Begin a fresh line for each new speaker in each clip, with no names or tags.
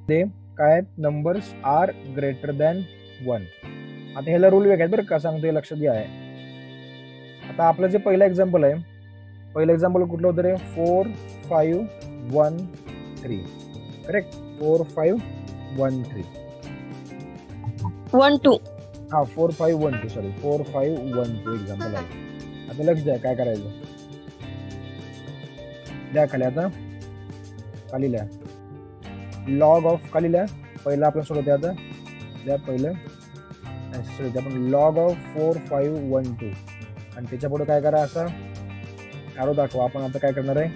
ते काय numbers R greater than 1. आता ह्याला रूल वेगळा आहे बरं का, सांगतोय लक्षात घ्या. आता आपलं जे पहिलं एक्झाम्पल आहे, पहिलं एक्झाम्पल कुठलं होतं रे? 4 5 1 3. करेक्ट. 4 5 1 3.
1 2.
हा 4 5 1 2 सॉरी 4 5 1 2 एक्झाम्पल आहे. आता लक्ष द्या काय करायचं. द्या खाली, आता खाली लिहा लॉग ऑफ, खाली लिहा. पहिलं आपण सोडवते. आता द्या पहिलं आपण लॉग ऑफ 4 5 1 2 आणि त्याच्या पुढे काय करा, असा ॲरो दाखवा. आपण आता काय करणार आहे?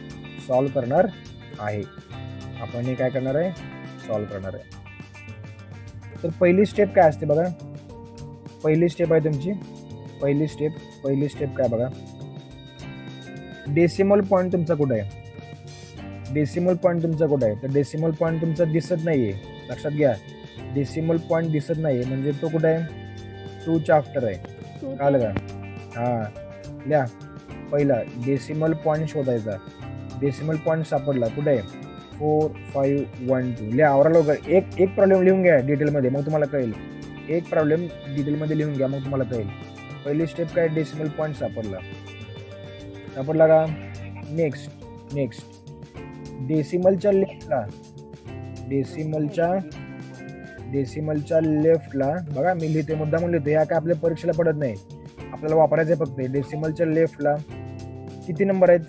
सॉल्व करणार आहे. आपण हे काय करणार आहे? सॉल्व करणार आहे. तर पहिली स्टेप काय असते बघा. पहिली स्टेप आहे तुमची, पहिली स्टेप काय बघा. डेसिमल पॉईंट तुमचा कुठे आहे? डेसिमल पॉईंट तुमचा कुठे आहे? तर डेसिमल पॉईंट तुमचा दिसत नाहीये. लक्षात घ्या, डेसिमल पॉईंट दिसत नाहीये म्हणजे तो कुठे आहे? 2च्या आफ्टर आहे. कळलं का? हा लिहा. पहिला डेसिमल पॉईंट शोधायचा. डेसिमल पॉईंट सापडला कुठे आहे? 4 5 1 2. लिहा आवरा लवकर. एक प्रॉब्लेम लिहून घ्या डिटेलमध्ये, मग तुम्हाला कळेल. एक प्रॉब्लेम डिटेलमध्ये लिहून घ्या, मग तुम्हाला कळेल. पहिली स्टेप काय? डेसिमल पॉईंट सापडला का? नेक्स्ट डेसिमलच्या लेफ्टला बघा. मी लिहिते, मुद्दाम लिहिते. या काय आपल्या परीक्षेला पडत नाही, आपल्याला वापरायचं फक्त. डेसिमलच्या लेफ्टला किती नंबर आहेत?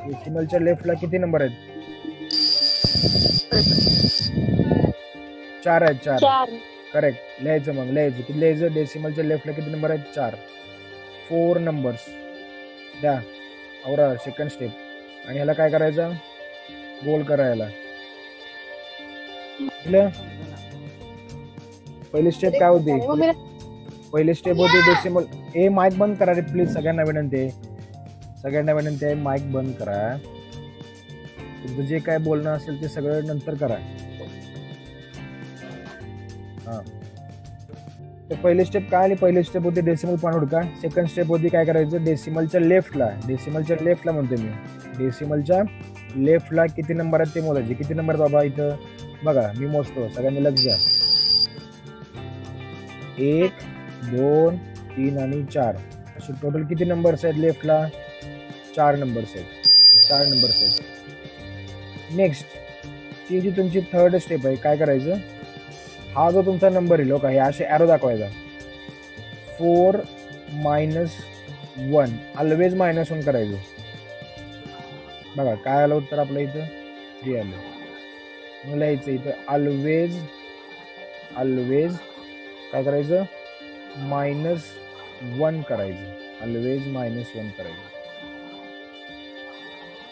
डेसिमलच्या लेफ्टला किती नंबर आहेत? 4 आहेत. 4. करेक्ट. लिहायचं मग, लिहायचं किती लिहायचं? डेसिमलच्या लेफ्टला किती नंबर आहेत? 4. 4 नंबर्स द्या. आवरा सेकंड स्टेप. आणि ह्याला काय करायचं? गोल करायला. पहिली स्टेप काय होती? पहिली स्टेप होती डेसिमल. माईक बंद करा रे प्लीज. सगळ्यांना विनंती आहे, माईक बंद करा. तुमचं जे काय बोलणं असेल ते सगळं नंतर करा. हा. तर पहिली स्टेप काय आली? पहिली स्टेप होती डेसिमल पॉईंट हुडका. सेकंड स्टेप होती काय करायचं? डेसिमलच्या लेफ्टला म्हणते मी. डेसिमलच्या लेफ्टला किती नंबर आहेत ते मोजायचे. किती नंबर बाबा इथं बघा, मी मोजतो, सगळ्यांनी लक्ष द्या. 1 2 3 आणि 4 असे टोटल किती नंबर्स आहेत लेफ्टला? 4 नंबर्स आहेत. नेक्स्ट ती जी तुमची थर्ड स्टेप आहे, काय करायचं? हा जो तुमचा नंबर येईल का, हे असे ॲरो दाखवायचा. 4 -1 ऑलवेज -1 करायचं. बघा काय आलं उत्तर आपलं इथं? 3 आलं. मग लिहायचं इथं ऑलवेज काय करायचं? -1 करायचं. ऑलवेज -1 करायचं.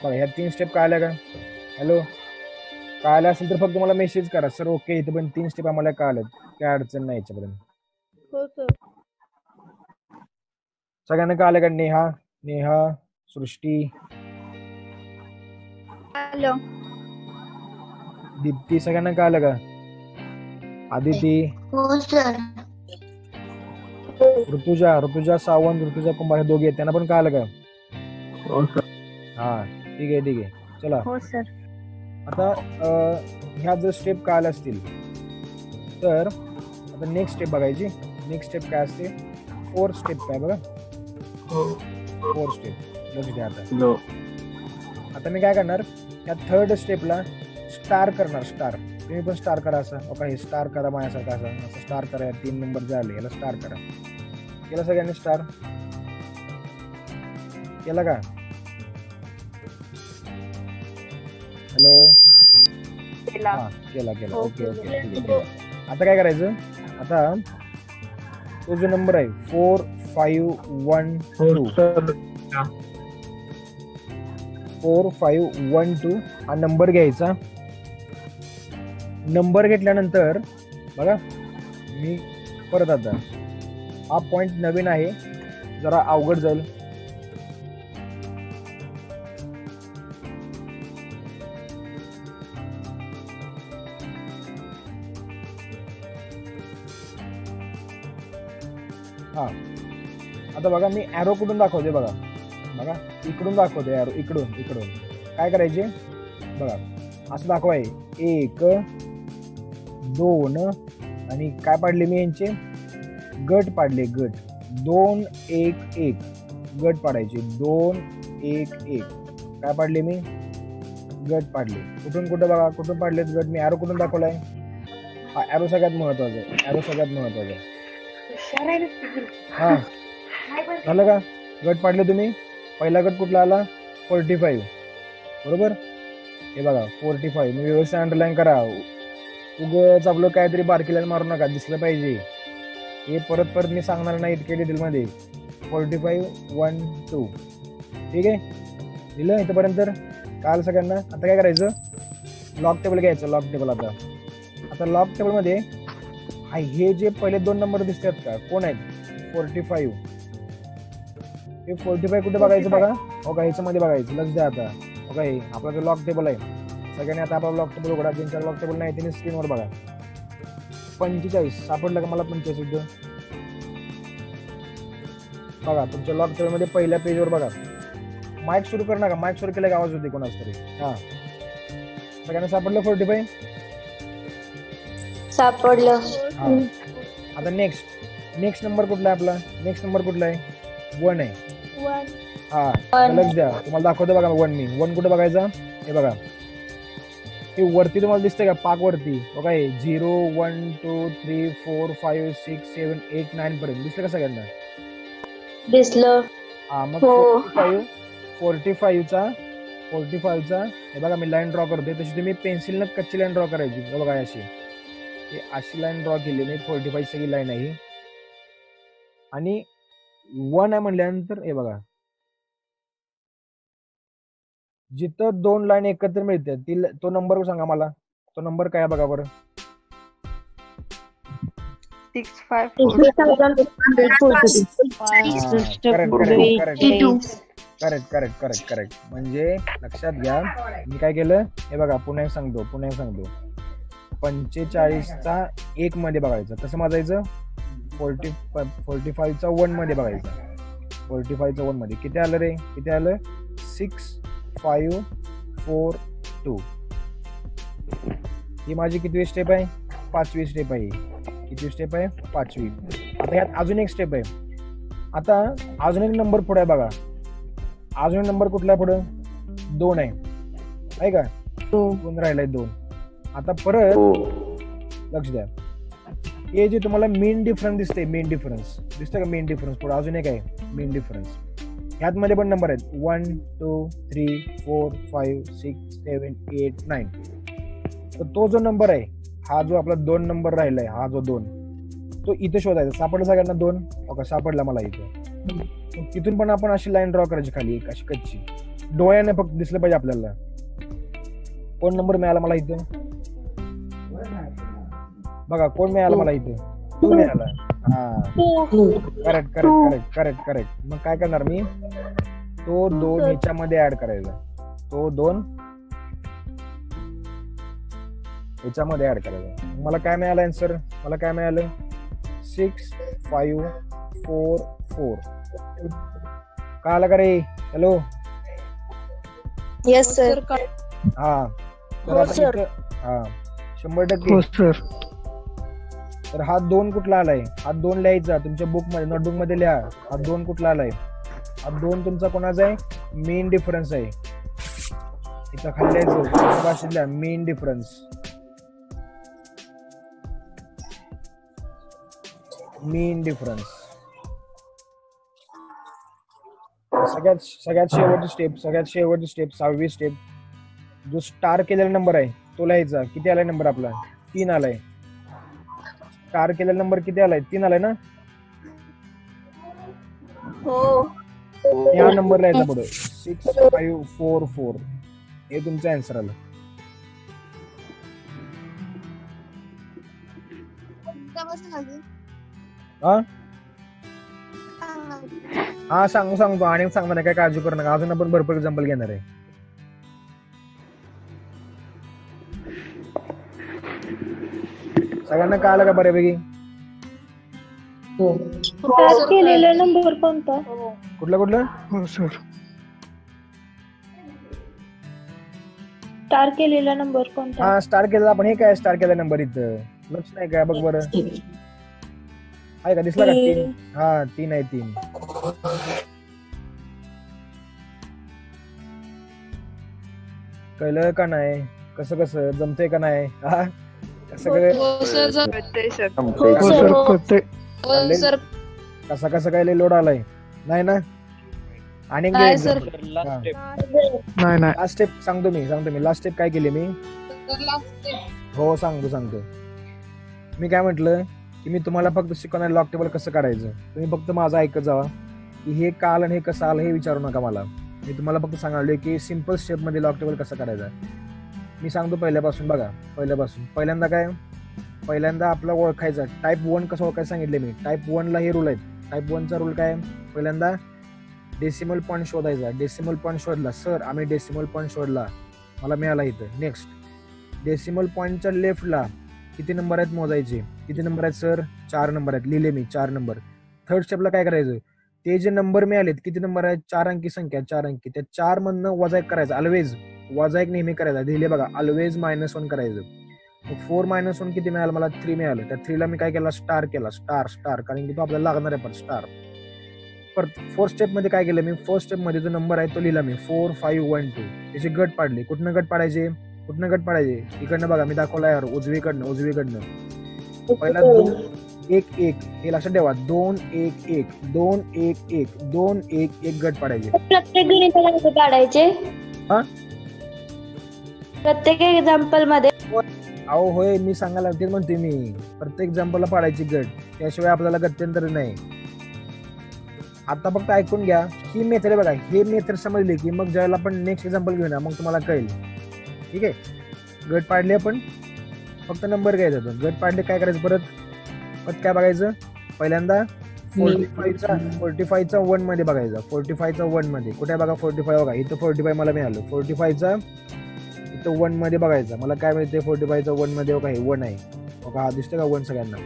बघा ह्या 3 स्टेप काय आल्या का? हॅलो, काय आलं असेल तर फक्त मला मेसेज करा, सर ओके इथं पण 3 स्टेप आम्हाला काय आल्यात, काय अडचण नाही याच्यापर्यंत.
हो सर.
सगळ्यांना काय आलं का? नेहा, सृष्टी,
हॅलो,
दीप्ती, सगळ्यांना काय आलं का? आदिती,
हो सर.
ऋतुजा सावंत, ऋतुजा कुंभार हे दोघे आहेत, त्यांना पण काय आलं का?
हो सर.
हा ठीक आहे. चला
हो सर.
आता ह्या जर स्टेप काय आल्या असतील तर आता नेक्स्ट स्टेप बघायची. नेक्स्ट स्टेप काय असते? 4 स्टेप काय बघा. 4 स्टेप लक्ष द्या. आता मी काय करणार? या थर्ड स्टेपला स्टार करणार. स्टार तुम्ही पण स्टार करा. असं ओके, हे स्टार करा माझ्यासारखं. असं स्टार करा. 3 नंबर जे आले याला स्टार करा. केला सगळ्यांनी स्टार? केला का? हॅलो, हा केला. ओके. आता काय करायचं? आता तो जो नंबर आहे 4 5 1 2 4 5 1 2 हा नंबर घ्यायचा. नंबर घेतल्यानंतर बघा मी परत, आता हा पॉइंट नवीन आहे, जरा अवघड जाईल. हा आता बघा मी ॲरो कुठून दाखवते. बघा इकडून दाखवते ॲरो. इकडून काय करायचे बघा, असं दाखवाय. 1 2 आणि काय पाडले मी यांचे गट पाडले. गट 2 1 1 गट पाडायचे. 2 1 1 काय पाडले मी गट पाडले. कुठून कुठं बघा कुठून पाडलेत गट. मी ॲरो कुठून दाखवलाय. हा ॲरो सगळ्यात महत्वाचा आहे. ॲरो सगळ्यात महत्वाचा आहे. हा झालं का. गट पाडले तुम्ही. पहिला गट कुठला आला 45 बरोबर. हे बघा 45 मी व्यवस्थित अंडरलाईन करा. उगाच आपलं काहीतरी बारकी लाईन मारू नका. दिसलं पाहिजे. हे परत परत मी सांगणार नाही इतके डिटेलमध्ये. 45 1 2 ठीक आहे. दिलं इथंपर्यंत काल सगळ्यांना. आता काय करायचं लॉग टेबल घ्यायचं. लॉग टेबल आता लॉग टेबलमध्ये हे जे पहिले 2 नंबर दिसतात का कोण आहेत 45. हे 45 कुठे बघायचं बघा. हो का ह्याच्यामध्ये बघायचं. लक्ष द्या आता. हो का हे आपला जो लॉग टेबल आहे सगळ्यांनी आता आपला लॉग टेबल उघडा. ज्यांच्या लॉग टेबल नाही त्यांनी स्क्रीनवर बघा. 45 सापडलं का मला 45 इथं बघा. तुमच्या लॉग टेबलमध्ये पहिल्या पेजवर बघा. माईक सुरू कर नका. माईक सुरू केला की आवाज होते कोणाच तरी. हा सगळ्यांना सापडलं 45
सापडलं.
हा आता नेक्स्ट नंबर कुठला आहे आपला. नेक्स्ट नंबर कुठला आहे 1 आहे.
1
हा लक्ष द्या. तुम्हाला दाखवतो बघा 1 मी. 1 कुठे बघायचा हे बघा. हे वरती तुम्हाला दिसतंय का पाक वरती बघा. हे 0 1 2 3 4 5 6 7 8 9 पर्यंत दिसलं का सगळ्यांना.
दिसलं.
हा मग
हो.
45चा हे बघा मी लाईन ड्रॉ करतोय. तशी तुम्ही पेन्सिलनं कच्ची लाईन ड्रॉ करायची. बघा अशी लाईन ड्रॉ केली मी. 45 सगळी लाईन आहे. आणि 1 आहे म्हणल्यानंतर हे बघा जिथं 2 लाईन एकत्र मिळतात तो नंबर सांगा मला. तो नंबर काय बघा बरं.
65
करेक्ट. म्हणजे लक्षात घ्या मी काय केलं हे बघा. पुन्हा सांगतो 45चा 1 मध्ये बघायचं. कसं वाजायचं 45चा 1 मध्ये बघायचं. 45चा 1 मध्ये किती आलं रे. किती आलं 6 5 4 2. ही माझी कितवी स्टेप आहे 5वी स्टेप आहे. किती स्टेप आहे 5वी. आता यात अजून एक स्टेप आहे. आता अजून एक नंबर पुढे आहे बघा. अजून एक नंबर कुठला आहे पुढं 2 आहे का. 2 राहिलाय 2. आता परत लक्ष द्या. हे जे तुम्हाला मेन डिफरन्स दिसते. मेन डिफरन्स दिसतं का. मेन डिफरन्स पुढे अजून एक आहे मेन डिफरन्स. ह्यात मध्ये पण नंबर आहेत 1 2 3 4 5 6 7 8 9. तर तो जो नंबर आहे हा जो आपला 2 नंबर राहिलाय हा जो 2 तो इथे शोधायचा. सापडला सगळ्यांना 2 ओके सापडला मला इथे. तिथून पण आपण अशी लाईन ड्रॉ करायची खाली एक अशी कच्ची. डोळ्याने फक्त दिसलं पाहिजे आपल्याला. कोण नंबर मिळाला मला इथे बघा. कोण मिळाला मला इथे 2 मिळाला. हा करेक्ट. मग काय करणार मी तो 2 ह्याच्यामध्ये ऍड करायचा. तो 2 ह्याच्यामध्ये ऍड करायचा. मला काय मिळालं आन्सर. मला काय मिळालं 6 5 4 4. काय आलं का रे. Hello
yes sir.
हा तर आता इथं हा 100%. तर हा 2 कुठला आलाय. हा 2 लिहायचा तुमच्या बुक मध्ये नोटबुक मध्ये लिहा. हा 2 कुठला आलाय. हा 2 तुमचा कोणाचा आहे मेन डिफरन्स आहे. इथं खाली लिहायचं भाषेत लिहा मेन डिफरन्स. मेन डिफरन्स सगळ्यात शेवटची स्टेप 6वी स्टेप. जो स्टार केलेला नंबर आहे तो लिहायचा. किती आलाय नंबर आपला 3 आलाय. स्टार केलेला नंबर किती आलाय 3 आलाय ना. हा नंबर लिहायचा पुढे 6 5 4 4. हे तुमचं आन्सर आलं. हा सांगतो आणि सांगणार काय काळजी करू नका. अजून आपण भरपूर एक्झाम्पल घेणार आहे. सगळ्यांना कळालं का बऱ्यापैकी.
केलेला नंबर कोणता
कुठला
हो सर.
स्टार केलेला नंबर कोणता?
हा स्टार केलेला आपण. हे काय स्टार केलेला नंबर इथं लक्ष नाही काय बघ बरं. आहे का दिसला का 3? हा 3 आहे 3. कळलं का नाही? कसं कसं जमतंय का नाही? हा कसं कसं कसं काय लोड आलाय नाही ना? आणि लास्ट स्टेप सांगतो मी लास्ट स्टेप काय केली मी. हो सांगतो. मी काय म्हटलं की मी तुम्हाला फक्त शिकवणार लॉक टेबल कसं काढायचं. तुम्ही फक्त माझं ऐकत जावा की हे का आलं आणि हे कसं आलं हे विचारू नका मला. मी तुम्हाला फक्त सांगायला की सिम्पल स्टेप मध्ये लॉक टेबल कसं काढायचं. मी सांगतो पहिल्यापासून बघा. पहिल्यांदा आपला ओळखायचा टाईप 1 कसं ओळखायचं सांगितले मी. टाईप 1 ला हे रूल आहेत. टाईप 1 चा रूल काय. पहिल्यांदा डेसिमल पॉईंट शोधायचा. डेसिमल पॉईंट शोधला. सर आम्ही डेसिमल पॉईंट शोधला मला मिळाला इथं. नेक्स्ट डेसिमल पॉईंटच्या लेफ्टला किती नंबर आहेत मोजायचे. किती नंबर आहेत सर 4 नंबर आहेत. लिहिले मी 4 नंबर. थर्ड स्टेपला काय करायचं ते जे नंबर मिळालेत किती नंबर आहेत 4 अंकी संख्या 4 अंकी त्या 4 मधनं वजा 1 करायचं. ऑलवेज वजा 1 नेहमी करायचा. लिहिले बघा ऑलवेज -1 करायचं. 4 - 1 किती मिळालं मला 3 मिळालं. त्या 3 ला मी काय केला स्टार केला. स्टार कारण की तो आपल्याला लागणार आहे पण स्टार. परत 4 स्टेप मध्ये काय केलं मी. 4 स्टेप मध्ये जो नंबर आहे तो लिहिला मी 4 5 1 2. त्याची गट पाडली. कुठनं गट पाडायचे इकडनं बघा मी दाखवला यार उजवीकडनं. पहिला 2 1 1 हे लक्षात ठेवा. 2 1 1 2 1 1 2 1 1 गट पाडायचे.
प्रत्येक गणिताला काढायचे.
हा
प्रत्येक एक्झाम्पल मध्ये.
अहो होय मी सांगायला ते म्हणते मी प्रत्येक एक्झाम्पलला पाडायची गट. त्याशिवाय आपल्याला गत्यंतर नाही. आता फक्त ऐकून घ्या. ही मेथड आहे बघा. हे मेथड समजले की मग ज्यावेळेला आपण नेक्स्ट एक्झाम्पल घेऊ ना मग तुम्हाला कळेल. ठीक आहे. गट पाडले आपण फक्त नंबर घ्यायचा. गट पाडले काय करायचं परत काय बघायचं. पहिल्यांदा 45चा 1 मध्ये बघायचा. 45चा 1 मध्ये कुठे बघा 45 बघा इथं 45 मला मिळालं. 45चा इथं 1 मध्ये बघायचा. मला काय मिळते 45चा 1 मध्ये बघा हे 1 आहे बघा. हा दिसतं का 1 सगळ्यांना.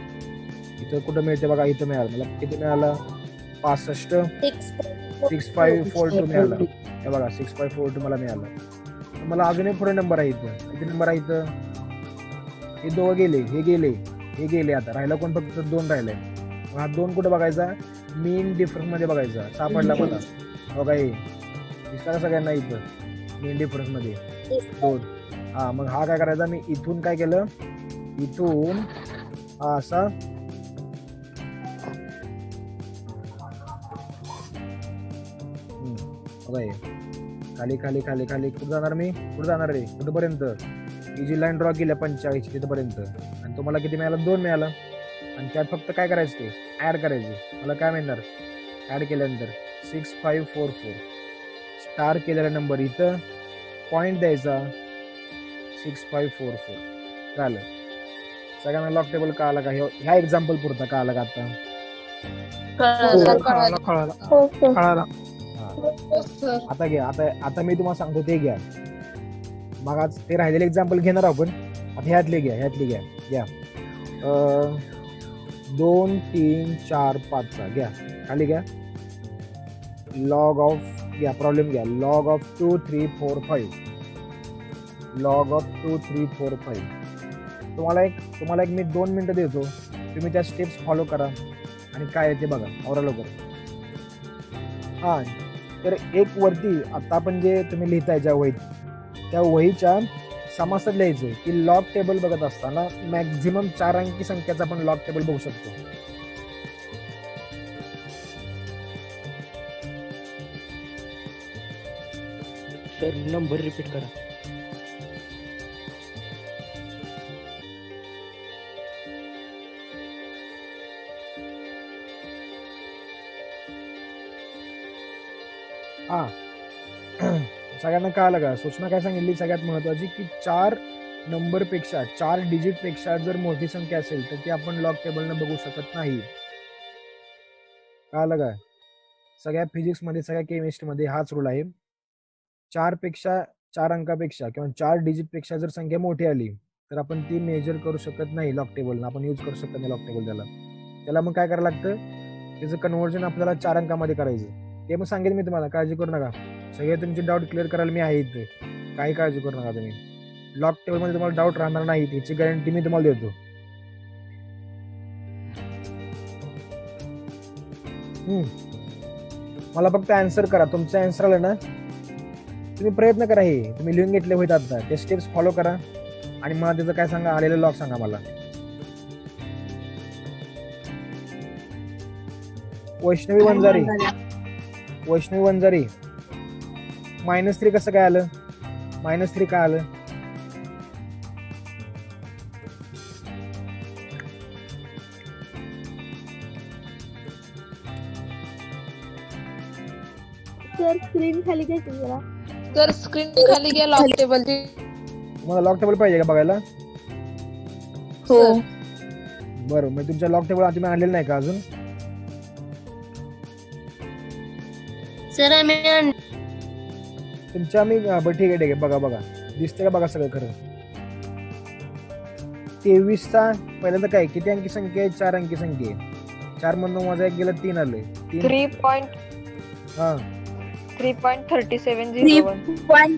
इथं कुठं मिळते बघा इथं मिळालं. मला किती मिळालं 65 6542 मिळालं. हे बघा 6542 मला मिळालं. मला अजून एक पुढे नंबर आहे इथं. किती नंबर आहे इथं. हे दोघं गेले हे गेले. आता राहिला कोण फक्त 2 राहिलाय. हा 2 कुठे बघायचा मीन डिफरन्स मध्ये बघायचा. सापडला मला बघा हे दिसला का सगळ्यांना इथं मीन डिफरन्स मध्ये 2. हा मग हा काय करायचा मी इथून काय केलं इथून हा असा बघा हे खाली खाली खाली खाली कुठं जाणार मी कुठं जाणार रे कुठपर्यंत. ही जी लाईन ड्रॉ केली 45 तिथपर्यंत आणि तुम्हाला किती मिळालं 2 मिळालं. आणि त्यात फक्त काय करायचं ते ऍड करायचं. मला काय मिळणार ऍड केल्यानंतर 6544 स्टार केलेला नंबर इथं पॉइंट द्यायचा 6544 झालं. सगळ्यांना लॉक टेबल कळाला का. ह्या एक्झाम्पल पुरता कळाला का आता. आता घ्या. आता मी तुम्हाला सांगतो ते घ्या. मग आज ते राहिलेले एक्झाम्पल घेणार आपण. आता ह्यातले घ्या 2 3 4 5 घ्या. खाली घ्या लॉग ऑफ घ्या. प्रॉब्लेम घ्या लॉग ऑफ 2 3 4 5 लॉग ऑफ 2 3 4 5. तुम्हाला एक मी 2 मिनिटं देतो. तुम्ही त्या स्टेप्स फॉलो करा आणि काय आहे ते बघा. आवरा लवकर. हा तर एक वरती आता आपण जे तुम्ही लिहिताय ज्या वहीत त्या वहीच्या समासात लिहायचं की लॉग टेबल बघत असताना मॅक्झिमम 4 अंकी संख्याचा आपण लॉग टेबल बघू शकतो.
सर नंबर रिपीट करा.
हा सगळ्यांना कळालं का. सूचना काय सांगितली सगळ्यात महत्वाची की 4 नंबर पेक्षा 4 डिजिट पेक्षा जर मोठी संख्या असेल तर ती आपण लॉग टेबलनं बघू शकत नाही. कळालं का. सगळ्या फिजिक्स मध्ये सगळ्या केमिस्ट्री मध्ये हाच रूल आहे. 4 अंकापेक्षा किंवा 4 डिजिट पेक्षा जर संख्या मोठी आली तर आपण ती मेजर करू शकत नाही लॉग टेबलनं. आपण यूज करू शकत नाही लॉग टेबल. त्याला मग काय करायला लागतं त्याचं कन्व्हर्जन आपल्याला 4 अंकामध्ये करायचं. ते मग सांगेन मी तुम्हाला. काळजी करू नका. सगळे तुमचे डाऊट क्लिअर करायला मी आहे इथे. काही काळजी करू नका तुम्ही. लॉक टेबल मध्ये तुम्हाला डाऊट राहणार नाही त्याची गॅरंटी मी तुम्हाला देतो. मला फक्त आन्सर करा. तुमचं आन्सर आलं ना, तुम्ही प्रयत्न करा. हे तुम्ही लिहून घेतले होते आता, ते स्टेप्स फॉलो करा आणि मला त्याचं काय सांगा, आलेलं लॉक सांगा मला. वैष्णवी वंजारी, वैष्णवी वंजारी, -3 कसं काय आलं? -3 काय आलं?
सर स्क्रीन खाली घ्यायची जरा.
तर स्क्रीन खाली घ्या लॉक टेबलची.
तुम्हाला लॉक टेबल पाहिजे का बघायला?
हो.
बरं, मग तुमच्या लॉक टेबल तुम्ही आणलेलं नाही का अजून?
सर आम्ही
तुमच्या मी बरं ठीक आहे बघा बघा, दिसते का बघा सगळं खरं. 23चा पहिल्यांदा काय, किती अंकी संख्या आहे? 4 अंकी संख्या आहे. 4 मधून माझा 1 गेला, 3 आले.
3.3701.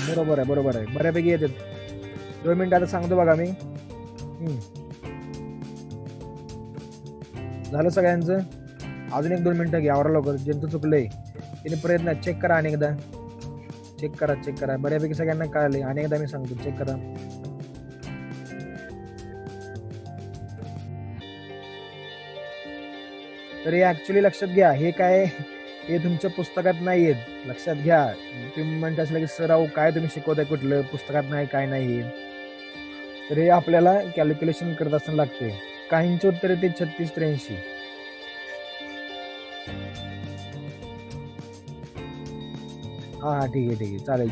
बरोबर आहे, बरोबर आहे, बऱ्यापैकी येतात. 2 मिनिटं आता सांगतो बघा मी. झालं सगळ्यांचं? अजून 1-2 मिनिटं घ्या, आवरा लवकर. ज्यांचं चुकलंय त्याने प्रयत्न चेक करा, अनेकदा चेक करा. बऱ्यापैकी सगळ्यांना कळाले. अनेकदा मी सांगतो, चेक करा. तर हे ऍक्च्युली लक्षात घ्या, हे काय, हे तुमच्या पुस्तकात नाही आहेत. लक्षात घ्या. तुम्ही म्हणता असलं की सर अहो काय तुम्ही शिकवताय, कुठलं पुस्तकात नाही, काय नाही. तर हे आपल्याला कॅल्क्युलेशन करत असताना लागते. काहींचे उत्तर येते 36-83. हा ठीक आहे, चालेल.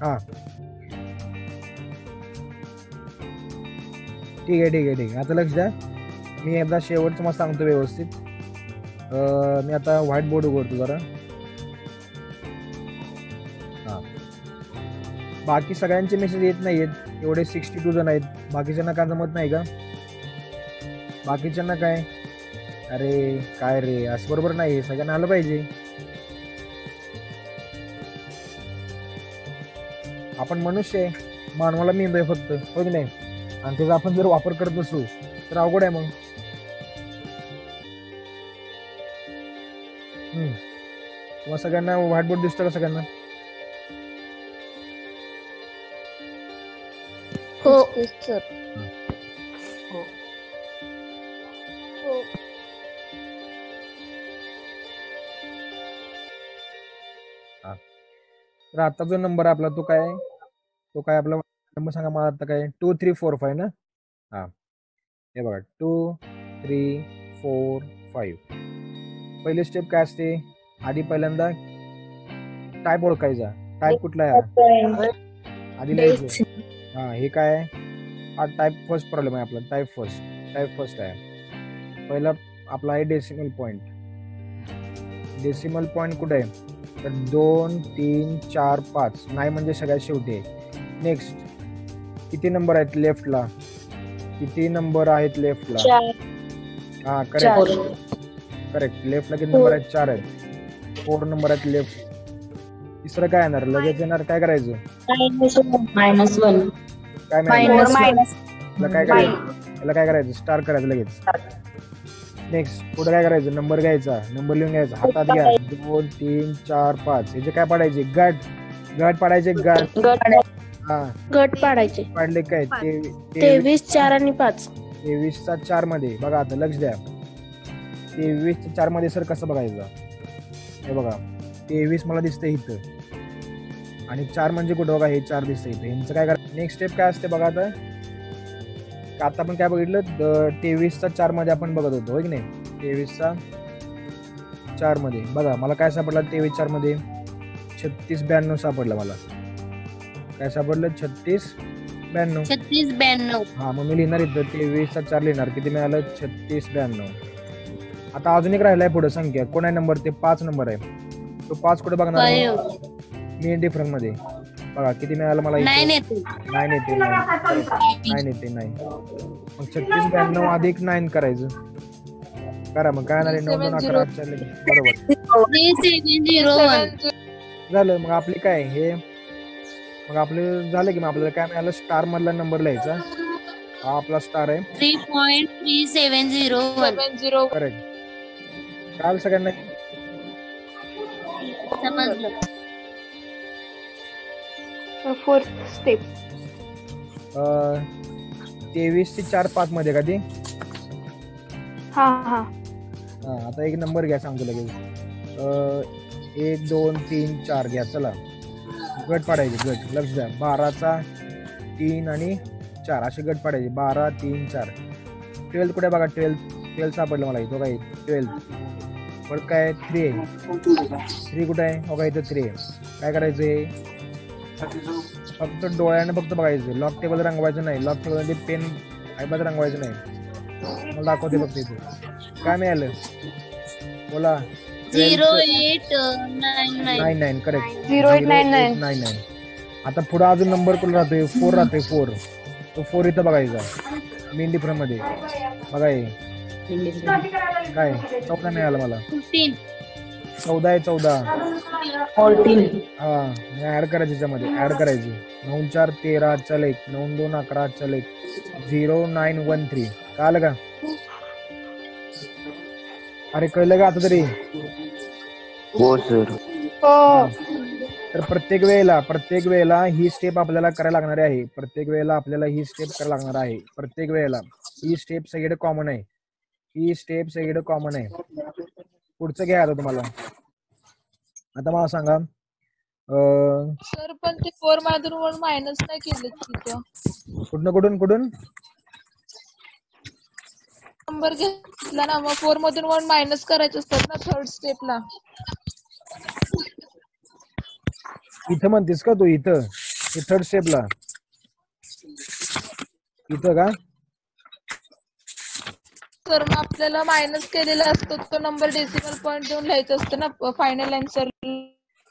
हा ठीक आहे. आता लक्ष द्या, मी एकदा शेवटचं मला सांगतो व्यवस्थित. मी आता व्हाईट बोर्ड उघडतो जरा. हा, बाकी सगळ्यांचे मेसेज येत नाहीयेत. एवढे 62 जण आहेत. बाकीच्यांना काय जमत नाही का? बाकीच्यांना काय, अरे काय रे, असं बरोबर नाही. सगळ्यांना आलं पाहिजे. आपण मनुष्य आहे, मानवाला मेंदू आहे फक्त, हो की नाही? आणि त्याचा आपण जर वापर करत असू तर अवघड आहे. मग तुम्हाला सगळ्यांना व्हाईट बोर्ड दिसतो का सगळ्यांना?
हो
सर.
तर आता जो नंबर आपला तो काय आपला नंबर सांगा मला. आता काय 2 3 4 5 ना? हा, हे बघा 2 3 4 5. पहिली स्टेप काय असते, आधी पहिल्यांदा टाईप ओळखायचा. टाईप कुठला आहे आधी लिहायचं. हा, हे काय आहे, हा टाईप फर्स्ट प्रॉब्लेम आहे आपला. टाईप फर्स्ट आहे. पहिला आपला आहे डेसिमल पॉईंट. डेसिमल पॉईंट कुठे आहे तर 2 3 4 5 नाही, म्हणजे सगळ्यात शेवटी आहे. नेक्स्ट, किती नंबर आहेत लेफ्टला? हा, करेक्ट. लेफ्टला किती नंबर आहेत? 4 आहेत. 4 नंबर आहेत लेफ्ट. तिसरं काय येणार? लगेच येणार. काय करायचं?
-1.
काय काय करायचं? स्टार करायचं लगेच. नेक्स्ट, पुढे काय करायचं? नंबर घ्यायचा, नंबर लिहून घ्यायचा, हातात घ्या. 2 3 4 5. याचे काय पाडायचे? गट पाडायचे. हा,
गट पाडायचे.
पाडले काय?
23 4 आणि 5.
23चा 4 मध्ये बघा. आता लक्ष द्या, 23च्या 4 मध्ये सर कसं बघायचं? हे बघा, 23 मला दिसतंय इथं आणि 4 म्हणजे कुठं? बघा, हे 4 दिसतंय इथं. यांचं काय करायचं? नेक्स्ट स्टेप काय असते बघा. आता आपण काय बघितलं? 23चा 4 मध्ये आपण बघत होतो, हो की नाही? 23चा 4 मध्ये बघा, मला काय सापडलं? 23 4 मध्ये 36 92 सापडलं मला. काय सापडलं? 36 92. हा, मग मी लिहिणार इथं 23चा 4 लिहिणार. किती मिळालं? 36 92. आता अजून एक राहिलाय पुढे संख्या. कोण आहे नंबर? ते 5 नंबर आहे. तो 5 कुठे बघणार? मी डिफरंट मध्ये. बघा किती मिळालं मला इथे?
9 येते.
9 येते. 9 येते 9. मग 36 92 अधिक 9 करायचं. करा मग काय येणार आहे? 9 2 11 8 4 बरोबर
3701.
झालं. मग आपले काय हे मग आपलं झालं की मग आपल्याला काय मिळालं? स्टार मधला नंबर लिहायचा. हा आपला स्टार आहे.
3.3701.
70.
करेक्ट. काल सगळ्यांना
समजलं.
Fourth step.
23 ची 4 5 मध्ये का ती?
हा हा.
हा आता एक नंबर घ्या सांगतो लगेच. 1 2 3 4 घ्या. चला गट पाडायचे. गट लक्ष द्या. 12चा 3 आणि 4 असे गट पाडायचे. 12 3 4. 12 कुठे बघा? 12 सापडलं मला इथं. काय 12 परत काय 3 आहे. 3 कुठे आहे? हो का इथं 3 आहे. काय करायचं हे? फक्त डोळ्याने फक्त बघायचं. लॉक टेबल रंगवायचं नाही. लॉक टेबल पेन अजिबात रंगवायचं नाही. मला दाखवते फक्त इथे. काय मिळालं बोला?
0899.
करेक्ट.
0899.
आता पुढे अजून नंबर कुठला राहतोय? 4 राहतोय. 4 तो 4 इथं बघायचा मेन डिफरन्स मध्ये. बघा हे काय 14 मिळालं मला. 14 आहे. 14 हा ऍड करायचं त्याच्यामध्ये. ऍड करायची. 9 4 13 चल 1 9 2 11 चल 1 0913. कळलं का? अरे कळलं का आता तरी?
हो सर.
हो.
तर प्रत्येक वेळेला ही स्टेप आपल्याला करायला लागणार आहे. प्रत्येक वेळेला आपल्याला ही स्टेप करायला लागणार आहे. प्रत्येक वेळेला ही स्टेप सगळीकडे कॉमन आहे. ही स्टेप सगळीकडे कॉमन आहे. पुढचं घ्या आता तुम्हाला. आता मला सांगा
सर पण ते 4 मधून 1 मायनस नाही केलं तिथं.
कुठून
नंबर घेतला ना मग 4 मधून 1 मायनस करायचं असतात ना थर्ड स्टेपला.
इथं म्हणतेस का तू? इथं थर्ड स्टेपला इथं का?
सर मग आपल्याला मायनस केलेला असतो तो नंबर डेसिमल पॉईंट देऊन लिहायचं असतं ना फायनल आन्सर.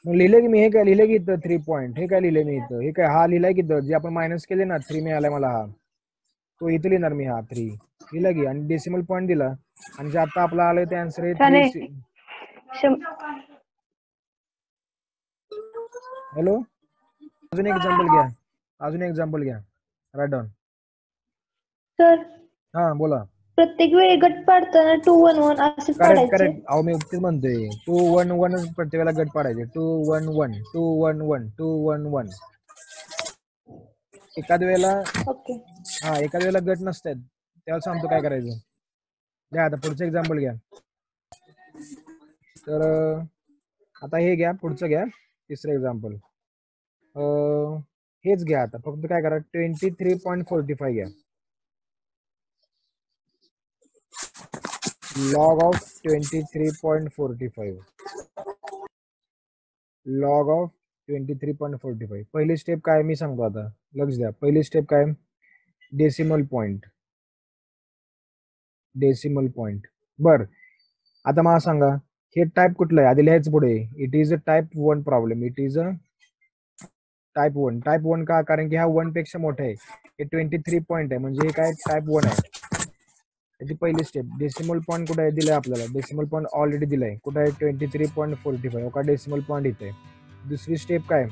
मग लिहिलं की मी. हे काय लिहिलं की इथं 3 पॉईंट. हे काय लिहिलंय मी इथं? हे काय हा लिहिलाय की जे आपण मायनस केले ना 3 मिळालाय मला. हा तो इथं लिहिणार मी. हा 3 लिहिला की आणि डेसिमल पॉईंट दिला. आणि जे आता आपला आलंय ते आन्सर आहे 3. हॅलो अजून एक एक्झाम्पल घ्या. Right down.
सर
हा बोला.
प्रत्येक वेळी गट पाडताना 2 1 1 असे पाडायचे.
करेक्ट. अहो मी तेच म्हणतोय 2 1 1 प्रत्येक वेळेला गट पाडायचे. 2 1 1 2 1 1 2 1 1. एखाद्या वेळेला
ओके.
एखाद्या वेळेला गट नसतात तेव्हा सांगतो काय करायचं. घ्या आता पुढचं एक्झाम्पल घ्या. तर आता हे घ्या. पुढचं घ्या. तिसरं एक्झाम्पल हेच घ्या. आता फक्त काय करा 23.45 घ्या. log of 23.45. log of 23.45. पहिली स्टेप काय मी सांगतो आता. लक्ष द्या. पहिली स्टेप काय? Decimal point. बर आता मला सांगा हे टाईप कुठलं आहे? आधी लिहायचं पुढे. It is a type 1 problem. It is a type 1. Type 1 का? कारण की हा 1 पेक्षा मोठा आहे. हे 23 पॉईंट आहे म्हणजे हे काय टाईप 1 आहे. त्याची पहिली स्टेप. डेसिमल पॉईंट कुठे आहे? दिलाय आपल्याला. डेसिमल पॉईंट ऑलरेडी दिलाय. कुठे आहे? 23.45. का डेसिमल पॉईंट इथे. दुसरी स्टेप काय?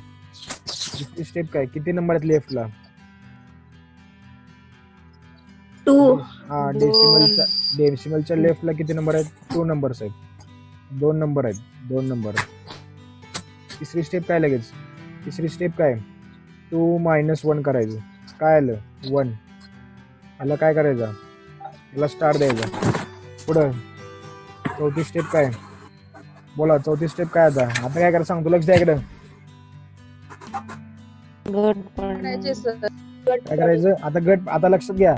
किती नंबर आहेत लेफ्टला?
2.
हा डेसिमलच्या लेफ्टला किती नंबर आहेत? 2 नंबर्स आहेत. 2 नंबर आहेत. 2 नंबर. तिसरी स्टेप काय? लगेच तिसरी स्टेप काय? 2 - 1 करायचं. काय आलं? 1 आलं. काय करायचं? याला स्टार द्यायचा. पुढं चौथी स्टेप काय? बोला चौथी स्टेप काय? आता काय करायचं सांगतो. लक्ष द्या इकडं. काय करायचं आता? गट. आता लक्षात घ्या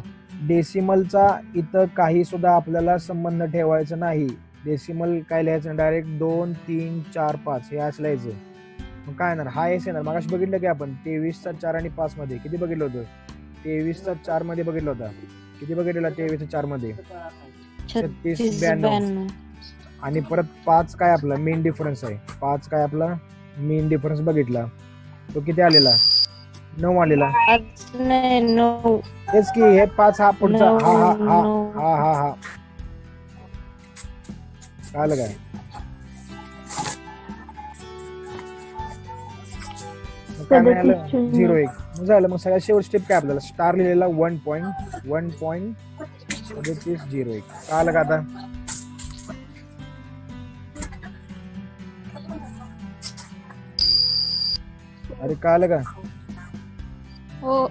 डेसिमलचा इथं काही सुद्धा आपल्याला संबंध ठेवायचा नाही. डेसिमल काय लिहायचं? डायरेक्ट 2 3 4 5 हे असं लिहायचं. मग काय येणार? हा एस येणार. मगाशी बघितलं की आपण 23चा 4 आणि 5 मध्ये किती बघितलं होतं? 23चा 4 मध्ये बघितलं होता. किती बघितलेला 23च्या 4 मध्ये? 36 92. आणि परत 5 काय आपला मेन डिफरन्स आहे. 5 काय आपला मेन डिफरन्स बघितला. तो किती आलेला 9 आलेला.
नाही 9.
तेच की हे 5 हा पुढचा हा हा हा
नऊ.
हा हा हा कळलं काय. मग काय मिळालं 0 1 मग झालं. मग सगळ्यात शेवट स्टेप काय आपल्याला स्टार लिहिलेला 1 पॉईंट 0 1 कळलं का आता. अरे कळलं का.
हो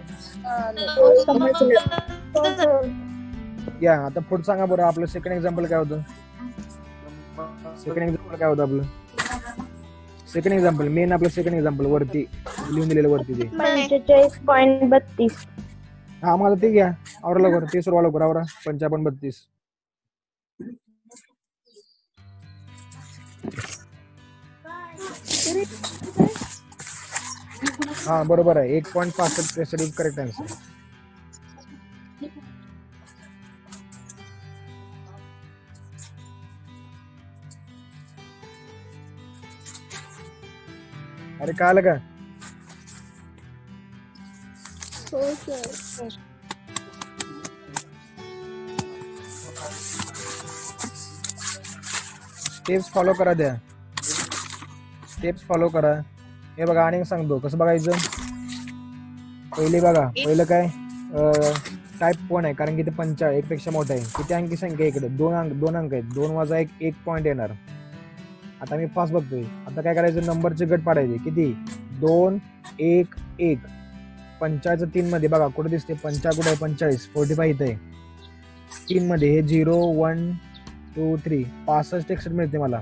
या आता पुढे सांगा बरं आपलं सेकंड एक्झाम्पल काय होतं. सेकंड एक्झाम्पल काय होतं आपलं सेकंड एक्झाम्पल मेन आपलं सेकंड एक्झाम्पल वरती लिहून दिलेलं वरती ते
45.32.
हा मला ते घ्या आवरा लवकर ते सुरू लवकर आवरा 55.32. हा बरोबर आहे 1.65 इज करेक्ट आन्सर. अरे कळलं का.
हो सर.
स्टेप्स फॉलो करा द्या. स्टेप्स फॉलो करा. हे बघा आणि सांगतो कसं बघायचं. पहिले बघा पहिलं काय टाईप 1 आहे कारण की ते 1 पेक्षा मोठं आहे. किती अंकी संख्या इकडे 2 अंक आहेत. 2 वजा 1 पॉईंट येणार. आता मी फास्ट बघतोय. आता काय करायचं नंबरचे गट पाडायचे किती 2 1 1 45 3 मध्ये बघा कुठे दिसते 45 कुठे आहे 45 45 इथे आहे 3 मध्ये हे 0 1 2 3 65 61 मिळते मला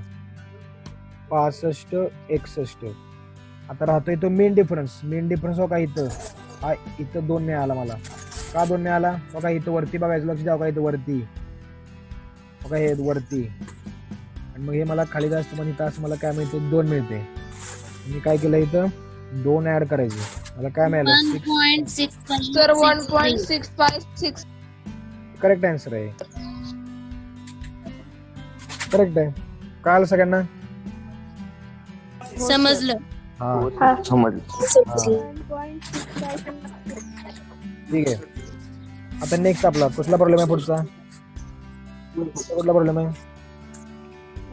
65 61. आता राहतोय तो मेन डिफरन्स हो का इथं हा इथं 2 मिळाला मला. का 2 मिळाला हो का इथं वरती बघायचं लक्ष द्या का इथं वरती हो का हे वरती आणि मग हे मला खाली जास्त पण इथं असं मला काय मिळते 2 मिळते. मी काय केलं इथं 2 ऍड करायचे मला काय मिळालं
1.6.
सर 1.656.
करेक्ट आन्सर आहे. करेक्ट आहे. कळालं सगळ्यांना.
समजलं.
हा
समजलं.
ठीक आहे. आता नेक्स्ट आपला कुठला प्रॉब्लेम आहे पुढचा कुठला प्रॉब्लेम आहे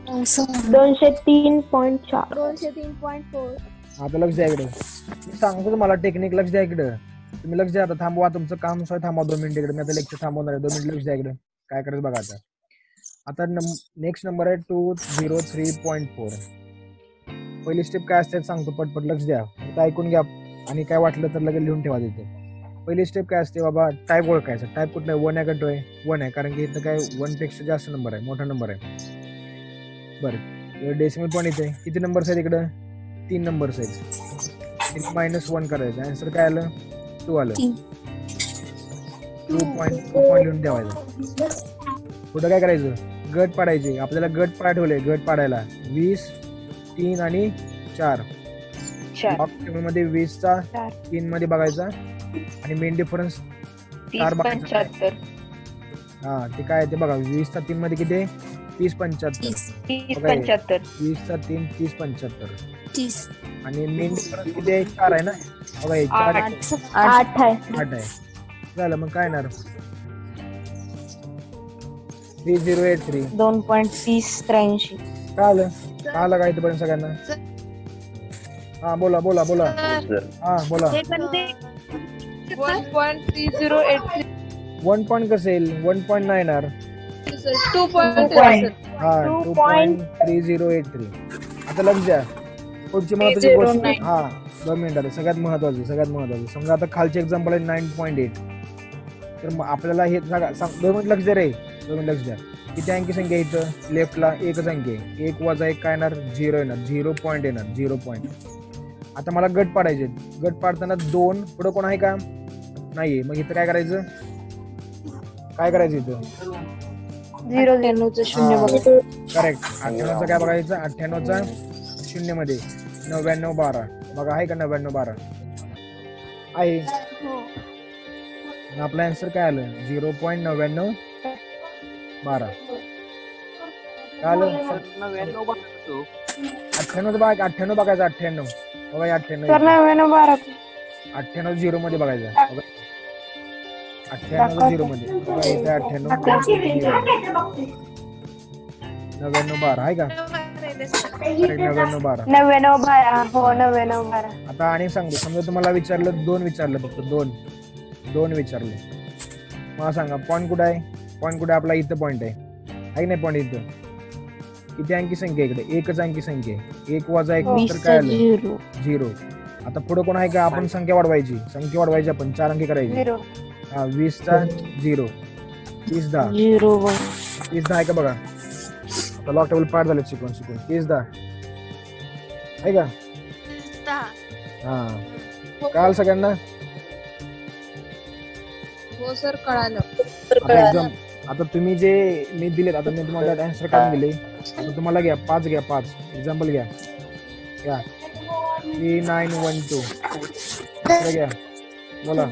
203.4.
203.4.
आता लक्ष द्या इकडे. मी सांगतो तुम्हाला टेक्निक लक्ष द्या इकडे. तुम्ही लक्ष द्या आता थांबवा तुमचं काम सॉरी थांबवा 2 मिनिट इकडे. मी आता लेक्चर थांबवणार आहे 2 मिनिट लक्ष द्या इकडे. काय करायचं बघा आता. आता नेक्स्ट नंबर आहे 203.4. पहिली स्टेप काय असते सांगतो पटपट लक्ष द्या. आता ऐकून घ्या आणि काय वाटलं तर लगेच लिहून ठेवा तिथे. पहिली स्टेप काय असते बाबा टाईप ओळखायचा. टाईप कुठला आहे 1 आहे का 2 आहे 1 आहे कारण की इथं काय 1 पेक्षा जास्त नंबर आहे मोठा नंबर आहे. बरं डेसिमल पॉईंट इथे किती नंबर्स आहेत इकडं 3 नंबर्स आहेत. -1 करायचं आन्सर काय आलं 2 आलं. 2 पॉईंट लिहून ठेवायचं. पुढं काय करायचं गट पाडायचे. आपल्याला गट पाठवले गट पाडायला 20 3 आणि 4 मध्ये 20 चा 3 मध्ये बघायचा आणि मेन डिफरन्स 4 बघायचा. हा ते काय ते बघा 20 चा 3 मध्ये किती 30 75 20 चा 3 30 75 आणि मेन डिफरन्स किती आहे 4 आहे ना बघा 4
8 आहे.
8 आहे. झालं मग काय येणार 3083.
2.3083.
कळालं का इथपर्यंत सगळ्यांना. हा बोला हा बोला
1.3083.
1 पॉईंट कसं येईल 1 पॉईंट नाही येणार.
2.3.
हा 2.3083. आता लक्ष द्या पुढची महत्वाची गोष्ट. हा 2 मिनिटात सगळ्यात महत्वाचं समजा आता खालचे एक्झाम्पल आहे 9.8. तर मग आपल्याला हे 2 मिनिट लक्ष द्या रे 2 मिनिट लक्ष द्या. किती अंकी संख्या इथं लेफ्टला एकच अंकी 1 वजा 1 काय येणार 0 येणार 0 पॉईंट येणार 0 पॉईंट. आता मला गट पाडायचे. गट पाडताना 2 पुढं कोण आहे का नाहीये. मग इथं काय करायचं इथं
98चं शून्य बघा.
करेक्ट 98चं काय बघायचं 98चा 0 मध्ये 99 12 बघा आहे का 99 12 आहे. आपला आन्सर काय आलं 0.99 12. काय आलं 98 बघायचं 98 बघा 98
सर 99 12
98 झिरो मध्ये बघायचं. बघा 98 झिरो मध्ये बघा इथे 98 99 12 आहे का? 99 12.
99 12 हो 99 12.
आता आणि सांगतो, समजा तुम्हाला विचारलं 2 विचारलं, फक्त 2 विचारले, मला सांगा पॉईंट कुठे आहे? पॉईंट कुठे? आपला इथं पॉईंट आहे नाही? पॉईंट इथं किती अंकी संख्या इकडे? एकच अंकी संख्या आहे. 1 वजा 1 तर काय आलं? 0. आता पुढे कोण आहे का? आपण संख्या वाढवायची आपण 4 अंकी करायची.
0
हा 20 चा 0, 30 10
0
30 10 आहे का? बघा आता लॉक टेबल पाठ झाले शिकून 30 10 आहे का? हा काल सगळ्यांना
हो सर कळालं.
आता तुम्ही जे मी दिलेत, आता मी तुम्हाला आन्सर काढून दिले. आता तुम्हाला घ्या 5 एक्झाम्पल घ्या 3912 घ्या, बोला.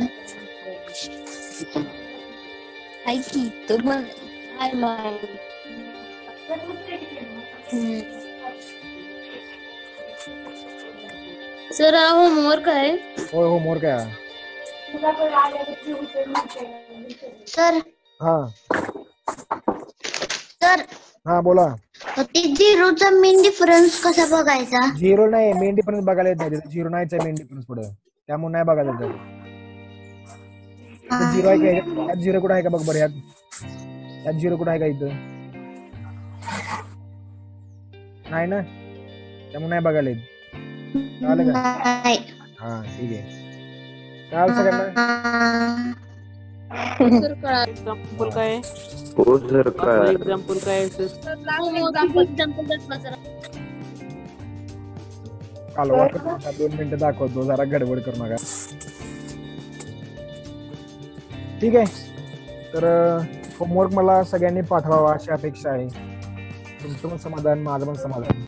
सर होमवर्क आहे.
होय होमवर्क काय?
सर
हा
सर
हा बोला.
ते झिरोचा मेन डिफरन्स कसा बघायचा?
0 नाही, मेन डिफरन्स बघायला येत नाही. 0 नाहीच आहे मेन डिफरन्स पुढे, त्यामुळे नाही बघायला येत. 0 आहे का? यात 0 कुठं आहे का? बघ बरं, यात 0 कुठं आहे का? इथं नाही ना, त्यामुळे नाही बघायला येत. कळालं का? हा ठीक आहे. कळालं सगळ्यांना?
सर कळालं.
एक्झाम्पल काय?
हो सर कळालं.
एक्झाम्पल काय?
सर लास्ट एक्झाम्पल
कालवा 2 मिनिटं दाखवतो, जरा गडबड करू नका. ठीक आहे. तर होमवर्क मला सगळ्यांनी पाठवावा अशी अपेक्षा आहे. तुमचं पण समाधान, माझं पण समाधान.